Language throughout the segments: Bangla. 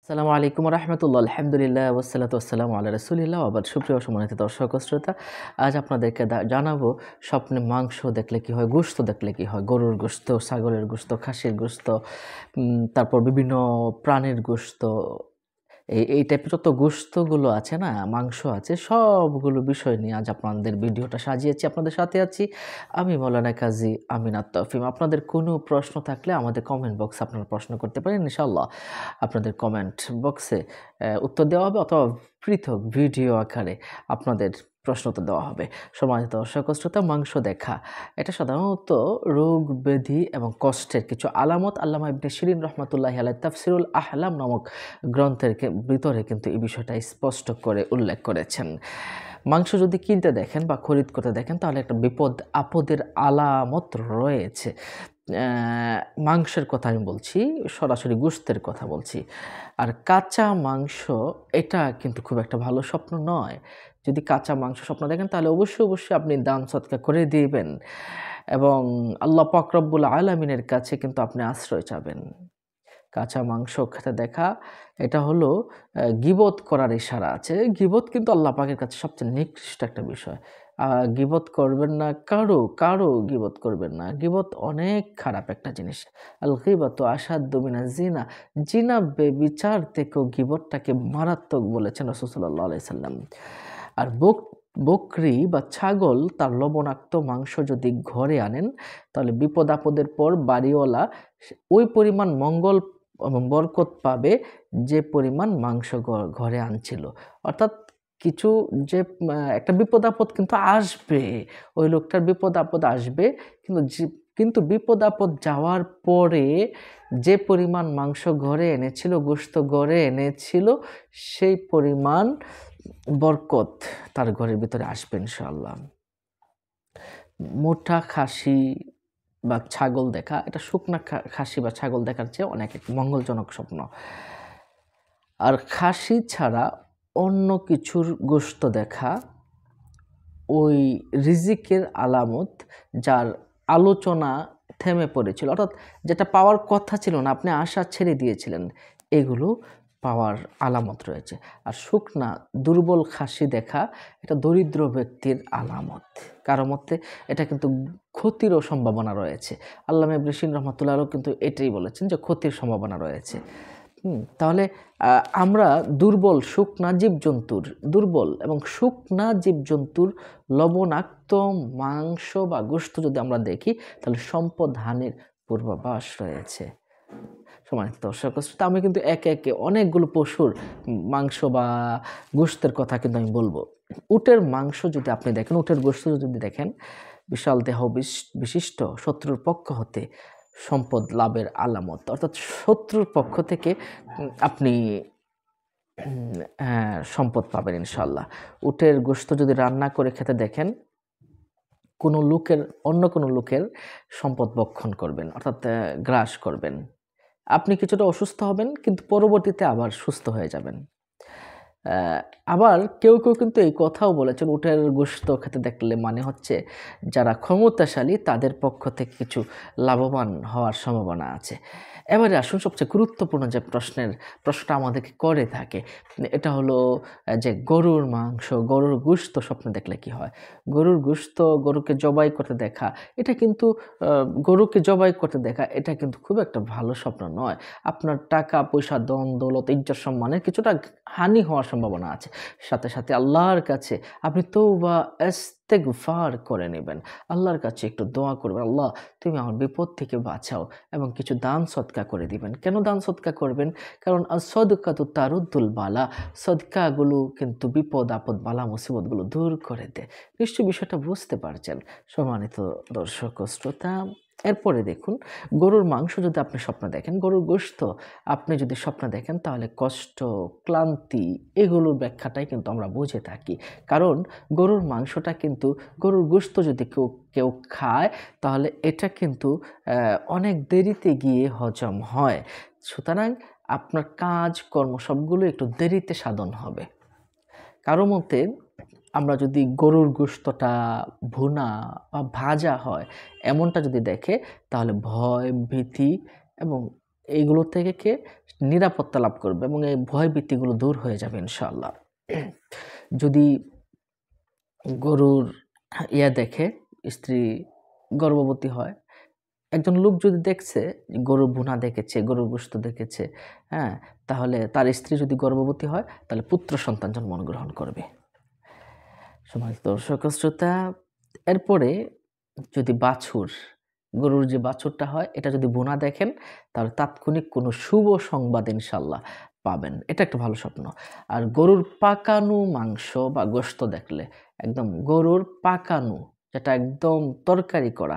আসসালামু আলাইকুম রাহমাতুল্লাহ। আলহামদুলিল্লাহ ওয়াসসালাতু ওয়াসসালামু আলা রাসূলিল্লাহ। ওয়া বাদ। সুপ্রিয় সম্মানিত দর্শক ও শ্রোতা, আজ আপনাদেরকে জানাবো স্বপ্নে মাংস দেখলে কি হয়, গোশত দেখলে কি হয়। গরুর গোশত, ছাগলের গোশত, খাসির গোশত, তারপর বিভিন্ন প্রাণীর গোশত, এই টাইপের যত গোশতগুলো আছে না, মাংস আছে, সবগুলো বিষয় নিয়ে আজ আপনাদের ভিডিওটা সাজিয়েছি। আপনাদের সাথে আছি আমি মাওলানা কাজী আমিনাত তৌফিক। আপনাদের কোনো প্রশ্ন থাকলে আমাদের কমেন্ট বক্সে আপনারা প্রশ্ন করতে পারেন। ইনশাআল্লাহ আপনাদের কমেন্ট বক্সে উত্তর দেওয়া হবে, অথবা পৃথক ভিডিও আকারে আপনাদের প্রশ্ন উত্তর দেওয়া হবে। সম্মানিত দর্শক ও শ্রোতা, মাংস দেখা এটা সাধারণত রোগ ব্যাধি এবং কষ্টের কিছু আলামত। আল্লামা ইবনে শিরিন রাহমাতুল্লাহি আলাইহি তাফসিরুল আহলাম নামক গ্রন্থের ভিতরে কিন্তু এই বিষয়টা স্পষ্ট করে উল্লেখ করেছেন। মাংস যদি কিনতে দেখেন বা খরিদ করতে দেখেন, তাহলে একটা বিপদ আপদের আলামত রয়েছে। মাংসের কথা আমি বলছি, সরাসরি গোশতের কথা বলছি। আর কাঁচা মাংস এটা কিন্তু খুব একটা ভালো স্বপ্ন নয়। যদি কাঁচা মাংস স্বপ্ন দেখেন, তাহলে অবশ্যই আপনি দান সদকা করে দিবেন এবং আল্লাহ পাক রব্বুল আলামিনের কাছে কিন্তু আপনি আশ্রয় চাবেন। কাঁচা মাংস খেতে দেখা এটা হলো গীবত করার ইশারা আছে। গীবত কিন্তু আল্লাহ পাকের কাছে সবচেয়ে নিকৃষ্ট একটা বিষয়। গীবত করবেন না, কারো গীবত করবেন না। গীবত অনেক খারাপ একটা জিনিস। আল গীবাতু আশাদ্দু মিনাজ জিনা। জিনা বেবিচার থেকেও গীবতটাকে মারাত্মক বলেছেন রাসূল সাল্লাল্লাহু আলাইহি সাল্লাম। আর বকরি বা ছাগল তার লবণাক্ত মাংস যদি ঘরে আনেন, তাহলে বিপদ আপদের পর বাড়িওয়ালা ওই পরিমাণ মঙ্গল এবং বরকত পাবে যে পরিমাণ মাংস ঘরে আনছিল। অর্থাৎ কিছু যে একটা বিপদ আপদ কিন্তু আসবে, ওই লোকটার বিপদ আপদ আসবে, কিন্তু বিপদ আপদ যাওয়ার পরে যে পরিমাণ মাংস ঘরে এনেছিল, গোশত ঘরে এনেছিল, সেই পরিমাণ বরকত তার ঘরের ভিতরে আসবে ইনশাআল্লাহ। মোটা খাসি বা ছাগল দেখা এটা শুকনা খাসি বা ছাগল দেখার চেয়ে অনেক মঙ্গলজনক স্বপ্ন। আর খাসি ছাড়া অন্য কিছুর গোশত দেখা ওই রিজিকের আলামত, যার আলোচনা থেমে পড়েছিল, অর্থাৎ যেটা পাওয়ার কথা ছিল না, আপনি আশা ছেড়ে দিয়েছিলেন, এগুলো পাওয়ার আলামত রয়েছে। আর শুকনা দুর্বল খাসি দেখা এটা দরিদ্র ব্যক্তির আলামত। কারো মতে এটা কিন্তু ক্ষতিরও সম্ভাবনা রয়েছে। আল্লামা ইবনে শিরিন রাহমাতুল্লাহ কিন্তু এটাই বলেছেন যে ক্ষতির সম্ভাবনা রয়েছে। তাহলে আমরা দুর্বল এবং শুকনা জীবজন্তুর লবণাক্ত মাংস বা গোশত যদি আমরা দেখি, তাহলে সম্পদ হানির পূর্বাভাস রয়েছে। সম্মানিত দর্শক শ্রোতা, আমি কিন্তু একে অনেকগুলো পশুর মাংস বা গোশতের কথা কিন্তু আমি বলবো। উটের মাংস যদি আপনি দেখেন, উটের গোশত যদি দেখেন, বিশাল দেহ বিশিষ্ট শত্রুর পক্ষ হতে সম্পদ লাভের আলামত। অর্থাৎ শত্রুর পক্ষ থেকে আপনি সম্পদ পাবেন ইনশাআল্লাহ। উটের গোশত যদি রান্না করে খেতে দেখেন, অন্য কোনো লোকের সম্পদ ভক্ষণ করবেন, অর্থাৎ গ্রাস করবেন। আপনি কিছুটা অসুস্থ হবেন, কিন্তু পরবর্তীতে আবার সুস্থ হয়ে যাবেন। আবার কেউ কিন্তু এই কথাও বলেছেন, উটের গোশত খেতে দেখলে মানে হচ্ছে যারা ক্ষমতাশালী তাদের পক্ষ থেকে কিছু লাভবান হওয়ার সম্ভাবনা আছে। এবারে আসুন সবচেয়ে গুরুত্বপূর্ণ যে প্রশ্নটা আমাদেরকে করে থাকে, এটা হলো যে গরুর মাংস, গরুর গোশত স্বপ্নে দেখলে কি হয়? গরুর গোশত, গরুকে জবাই করতে দেখা, এটা কিন্তু গরুকে জবাই করতে দেখা এটা কিন্তু খুব একটা ভালো স্বপ্ন নয়। আপনার টাকা পয়সা, ধন দৌলত, ইজ্জত সম্মানের কিছুটা হানি হওয়ার সম্ভাবনা আছে। সাথে আল্লাহর কাছে আপনি তওবা ইস্তেগফার করে নেবেন। আল্লাহর কাছে একটু দোয়া করবেন, আল্লাহ তুমি আমার বিপদ থেকে বাঁচাও, এবং কিছু দান সদকা করে দিবেন। কেন দান সদকা করবেন? কারণ সদকাতু তারুদ্দুল বালা, সদকাগুলো কিন্তু বিপদ আপদ বালা মুসিবতগুলো দূর করে দেয়। নিশ্চয়ই বিষয়টা বুঝতে পারছেন সম্মানিত দর্শক ও শ্রোতা। এরপরে দেখুন, গরুর মাংস যদি আপনি স্বপ্নে দেখেন, গরুর গোশত আপনি যদি স্বপ্নে দেখেন, তাহলে কষ্ট, ক্লান্তি, এগুলোর ব্যাখ্যাটাই কিন্তু আমরা বুঝে থাকি। কারণ গরুর মাংসটা কিন্তু, গরুর গোশত যদি কেউ খায়, তাহলে এটা কিন্তু অনেক দেরিতে গিয়ে হজম হয়। সুতরাং আপনার কাজ কর্ম সবগুলো একটু দেরিতে সাধন হবে। কারো মতে আমরা যদি গরুর গোশতটা ভুনা বা ভাজা হয় এমনটা যদি দেখে, তাহলে ভয়, ভীতি এবং এইগুলো থেকে নিরাপত্তা লাভ করবে এবং এই ভয় ভীতিগুলো দূর হয়ে যাবে ইনশাআল্লাহ। যদি গরুর দেখে, স্ত্রী গর্ভবতী হয়, একজন লোক যদি দেখছে গরুর ভুনা দেখেছে, গরুর গোশত দেখেছে, হ্যাঁ, তাহলে তার স্ত্রী যদি গর্ভবতী হয় তাহলে পুত্র সন্তান জন্মগ্রহণ করবে। সম্মানিত দর্শক শ্রোতা, এরপরে যদি বাছুর, গরুর যে বাছুরটা হয় এটা যদি বোনা দেখেন তাহলে তাৎক্ষণিক কোনো শুভ সংবাদ ইনশাল্লাহ পাবেন। এটা একটা ভালো স্বপ্ন। আর গরুর পাকানো মাংস বা গোশত দেখলে, একদম গরুর পাকানো, যেটা একদম তরকারি করা,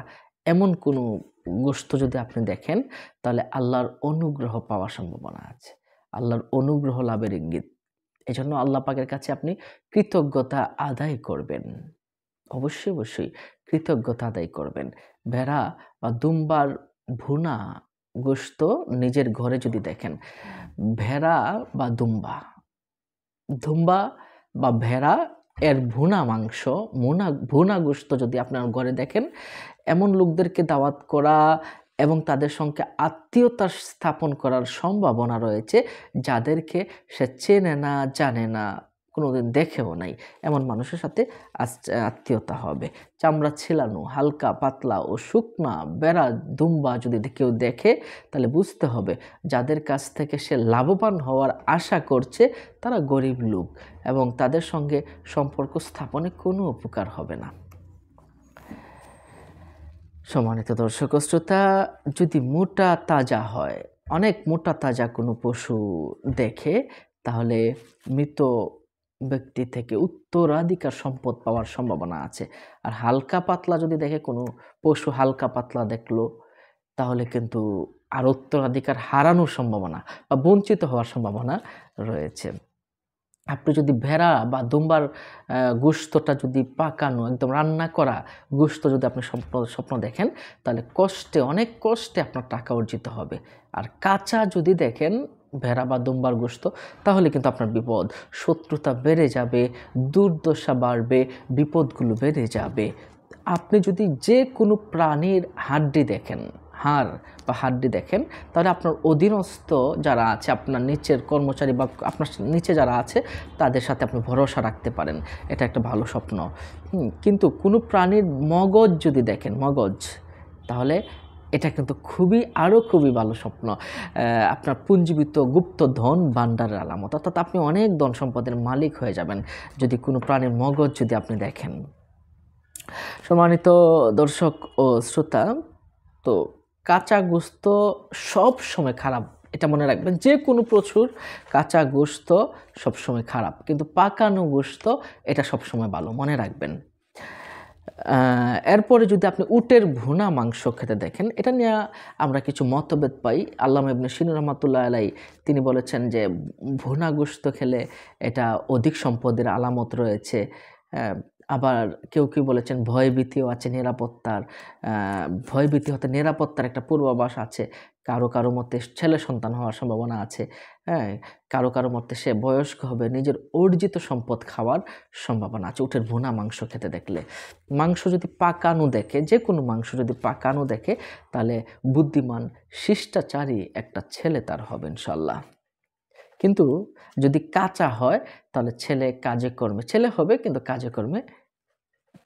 এমন কোনো গোশত যদি আপনি দেখেন তাহলে আল্লাহর অনুগ্রহ পাওয়ার সম্ভাবনা আছে, আল্লাহর অনুগ্রহ লাভের ইঙ্গিত। এজন্য আল্লাহ পাকের কাছে আপনি কৃতজ্ঞতা আদায় করবেন, অবশ্যই অবশ্যই কৃতজ্ঞতা আদায় করবেন। ভেড়া বা দুম্বার ভুনা গোশত নিজের ঘরে যদি দেখেন, ভেড়া বা দুম্বা বা ভেড়া এর ভুনা মাংস, ভুনা গোশত যদি আপনার ঘরে দেখেন, এমন লোকদেরকে দাওয়াত করা এবং তাদের সঙ্গে আত্মীয়তা স্থাপন করার সম্ভাবনা রয়েছে, যাদেরকে সে চেনে না, জানে না, কোনোদিন দেখেও নাই, এমন মানুষের সাথে আত্মীয়তা হবে। চামড়া ছিলানো, হালকা পাতলা ও শুকনা বেড়া দুম্বা যদি কেউ দেখে তাহলে বুঝতে হবে যাদের কাছ থেকে সে লাভবান হওয়ার আশা করছে তারা গরিব লোক এবং তাদের সঙ্গে সম্পর্ক স্থাপনে কোনো উপকার হবে না। সম্মানিত দর্শক শ্রোতা, যদি মোটা তাজা হয়, অনেক মোটা তাজা কোনো পশু দেখে তাহলে মৃত ব্যক্তি থেকে উত্তরাধিকার সম্পদ পাওয়ার সম্ভাবনা আছে। আর হালকা পাতলা যদি দেখে কোনো পশু, হালকা পাতলা দেখলো, তাহলে কিন্তু আর উত্তরাধিকার হারানোর সম্ভাবনা বা বঞ্চিত হওয়ার সম্ভাবনা রয়েছে। আপনি যদি ভেড়া বা দুম্বার গোশতটা যদি পাকানো, একদম রান্না করা গোশত যদি আপনি স্বপ্ন দেখেন তাহলে অনেক কষ্টে আপনার টাকা অর্জিত হবে। আর কাঁচা যদি দেখেন ভেড়া বা দুম্বার গোশত, তাহলে কিন্তু আপনার বিপদ, শত্রুতা বেড়ে যাবে, দুর্দশা বাড়বে, বিপদগুলো বেড়ে যাবে। আপনি যদি যে কোনো প্রাণীর হাড় বা হাড্ডি দেখেন, তাহলে আপনার অধীনস্থ যারা আছে, আপনার নিচের কর্মচারী বা আপনার নিচে যারা আছে, তাদের সাথে আপনি ভরসা রাখতে পারেন। এটা একটা ভালো স্বপ্ন। কিন্তু কোনো প্রাণীর মগজ যদি দেখেন, তাহলে এটা কিন্তু খুবই ভালো স্বপ্ন। আপনার পুঞ্জীবিত গুপ্ত ধন ভাণ্ডারের আলামত, অর্থাৎ আপনি অনেক ধন সম্পদের মালিক হয়ে যাবেন যদি কোনো প্রাণীর মগজ যদি আপনি দেখেন। সম্মানিত দর্শক ও শ্রোতা, তো কাঁচা গোশত সব সময় খারাপ, এটা মনে রাখবেন। যে কোনো প্রচুর কাঁচা গোশত সবসময় খারাপ, কিন্তু পাকানো গোশত এটা সবসময় ভালো, মনে রাখবেন। এরপরে যদি আপনি উটের ভুনা মাংস খেতে দেখেন, এটা নিয়ে আমরা কিছু মতভেদ পাই। আল্লামা ইবনে সিনা রহমাতুল্লাহ আলাইহি তিনি বলেছেন যে ভুনা গোশত খেলে এটা অধিক সম্পদের আলামত রয়েছে। আবার কেউ বলেছেন ভয়ভীতিও আছে, ভয়ভীতি হতে নিরাপত্তার একটা পূর্বাভাস আছে। কারো মতে ছেলে সন্তান হওয়ার সম্ভাবনা আছে, হ্যাঁ, কারো মতে সে বয়স্ক হবে, নিজের অর্জিত সম্পদ খাওয়ার সম্ভাবনা আছে উটের ভুনা মাংস খেতে দেখলে। মাংস যদি পাকানো দেখে, যে কোনো মাংস যদি পাকানো দেখে, তাহলে বুদ্ধিমান শিষ্টাচারী একটা ছেলে তার হবে ইনশাল্লাহ। কিন্তু যদি কাঁচা হয় তাহলে ছেলে হবে, কিন্তু কাজে কর্মে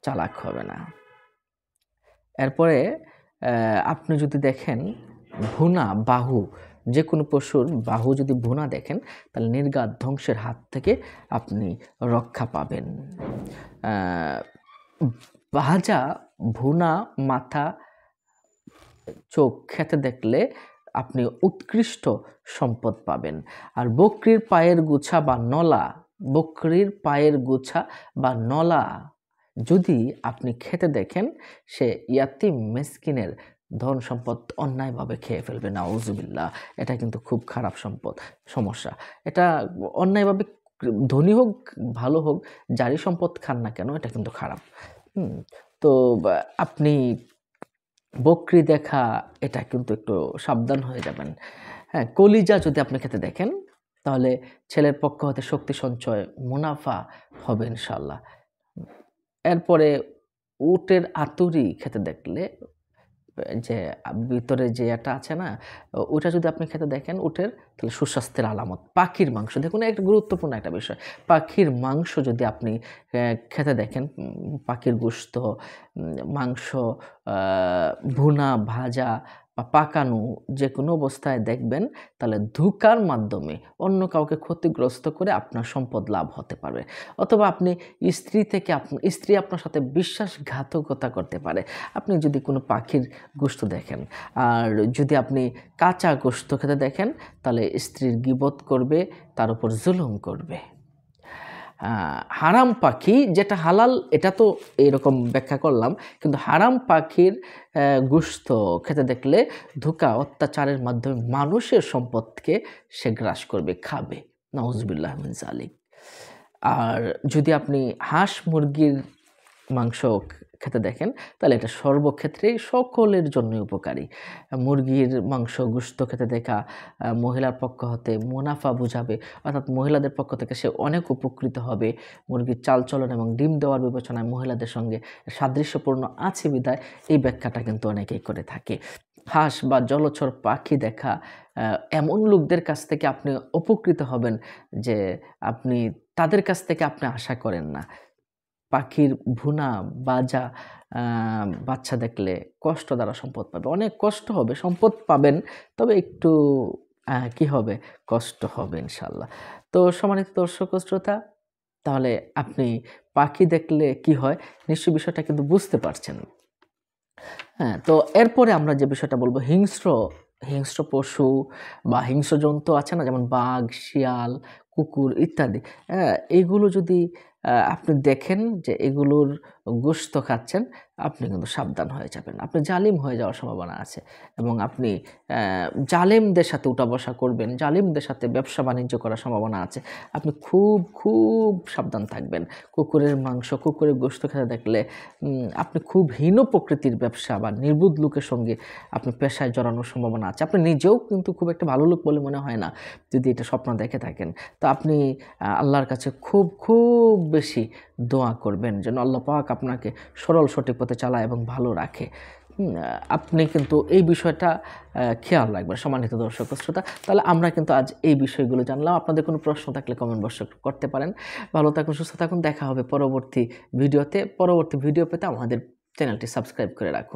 চালাক হবে না। এরপরে আপনি যদি দেখেন ভুনা বাহু, যে কোনো পশুর বাহু যদি ভুনা দেখেন তাহলে নির্ঘাত ধ্বংসের হাত থেকে আপনি রক্ষা পাবেন। ভাজা ভুনা মাথা চোখ খেতে দেখলে আপনি উৎকৃষ্ট সম্পদ পাবেন। আর বকরির পায়ের গুছা বা নলা যদি আপনি খেতে দেখেন, সে ইয়াতিম মিসকিনের ধন সম্পদ অন্যায়ভাবে খেয়ে ফেলবে, নাউজুবিল্লাহ। এটা কিন্তু খুব খারাপ সমস্যা। এটা অন্যায়ভাবে, ধনী হোক ভালো হোক, যারই সম্পদ খান না কেন, এটা কিন্তু খারাপ। তো আপনি বকরি দেখা, এটা কিন্তু একটু সাবধান হয়ে যাবেন। হ্যাঁ, কলিজা যদি আপনি খেতে দেখেন তাহলে ছেলের পক্ষ হতে শক্তি সঞ্চয়, মুনাফা হবে ইনশাল্লাহ। এরপরে উটের আতুরি খেতে দেখলে যে ভিতরে যে একটা আছে না, ওটা যদি আপনি খেতে দেখেন উটের, তাহলে সুস্বাস্থ্যের আলামত। পাখির মাংস দেখুন, একটা গুরুত্বপূর্ণ একটা বিষয়। পাখির মাংস যদি আপনি খেতে দেখেন, পাখির গোশত, মাংস ভুনা, ভাজা বা পাকানো যেকোনো অবস্থায় দেখবেন, তাহলে ধোঁকার মাধ্যমে অন্য কাউকে ক্ষতিগ্রস্ত করে আপনার সম্পদ লাভ হতে পারবে। অথবা আপনি স্ত্রী আপনার সাথে বিশ্বাসঘাতকতা করতে পারে। আপনি যদি কোনো পাখির গোশত দেখেন, আর যদি আপনি কাঁচা গোশত খেতে দেখেন, তাহলে স্ত্রীর গীবত করবে, তার উপর জুলুম করবে। হারাম পাখি যেটা হালাল, এটা তো এরকম ব্যাখ্যা করলাম, কিন্তু হারাম পাখির গোশত খেতে দেখলে ধোঁকা, অত্যাচারের মাধ্যমে মানুষের সম্পদকে সে গ্রাস করবে, খাবে। নাউজুবিল্লাহ মিন যালিক। আর যদি আপনি হাঁস মুরগির মাংস খেতে দেখেন, তাহলে এটা সর্বক্ষেত্রেই সকলের জন্যই উপকারী। মুরগির মাংস গোশত খেতে দেখা মহিলার পক্ষ হতে মুনাফা বুঝাবে, অর্থাৎ মহিলাদের পক্ষ থেকে সে অনেক উপকৃত হবে। মুরগির চালচলন এবং ডিম দেওয়ার বিবেচনায় মহিলাদের সঙ্গে সাদৃশ্যপূর্ণ আছে বিধায় এই ব্যাখ্যাটা কিন্তু অনেকেই করে থাকে। হাঁস বা জলচর পাখি দেখা এমন লোকদের কাছ থেকে আপনি উপকৃত হবেন যে আপনি তাদের কাছ থেকে আপনি আশা করেন না। পাখির ভুনা, বাজা বাচ্চা দেখলে কষ্ট দ্বারা সম্পদ পাবে। অনেক কষ্ট হবে, সম্পদ পাবেন, তবে একটু কি হবে? কষ্ট হবে ইনশাআল্লাহ। তো সম্মানিত দর্শক ও শ্রোতা, তাহলে আপনি পাখি দেখলে কি হয়? নিশ্চয়ই বিষয়টা কিন্তু বুঝতে পারছেন। হ্যাঁ, তো এরপরে আমরা যে বিষয়টা বলব, হিংস্র পশু বা হিংস্র জন্তু আছে না? যেমন বাঘ, শিয়াল, কুকুর ইত্যাদি। এগুলো যদি আপনি দেখেন যে এগুলোর গোশত খাচ্ছেন, আপনি কিন্তু সাবধান হয়ে যাবেন। আপনি জালিম হয়ে যাওয়ার সম্ভাবনা আছে এবং আপনি জালেমদের সাথে উঠা-বসা করবেন, জালিমদের সাথে ব্যবসা-বাণিজ্য করার সম্ভাবনা আছে। আপনি খুব সাবধান থাকবেন। কুকুরের মাংস, কুকুরের গোশত খেতে দেখলে আপনি খুব হীন প্রকৃতির ব্যবসা বা নির্বুধ লোকের সঙ্গে আপনি পেশায় জড়ানোর সম্ভাবনা আছে। আপনি নিজেও কিন্তু খুব একটা ভালো লোক বলে মনে হয় না, যদি এটা স্বপ্ন দেখে থাকেন। তো আপনি আল্লাহর কাছে খুব বেশি দোয়া করবেন যেন আল্লাহ পাক আপনাকে সরল সঠিক পথে চালায় এবং ভালো রাখে। আপনি কিন্তু এই বিষয়টা খেয়াল রাখবেন সম্মানিত দর্শক ও শ্রোতা। তাহলে আমরা কিন্তু আজ এই বিষয়গুলো জানলাম। আপনাদের কোনো প্রশ্ন থাকলে কমেন্ট বক্সে করতে পারেন। ভালো থাকুন, সুস্থ থাকুন। দেখা হবে পরবর্তী ভিডিওতে। পরবর্তী ভিডিও পেতে আমাদের চ্যানেলটি সাবস্ক্রাইব করে রাখুন।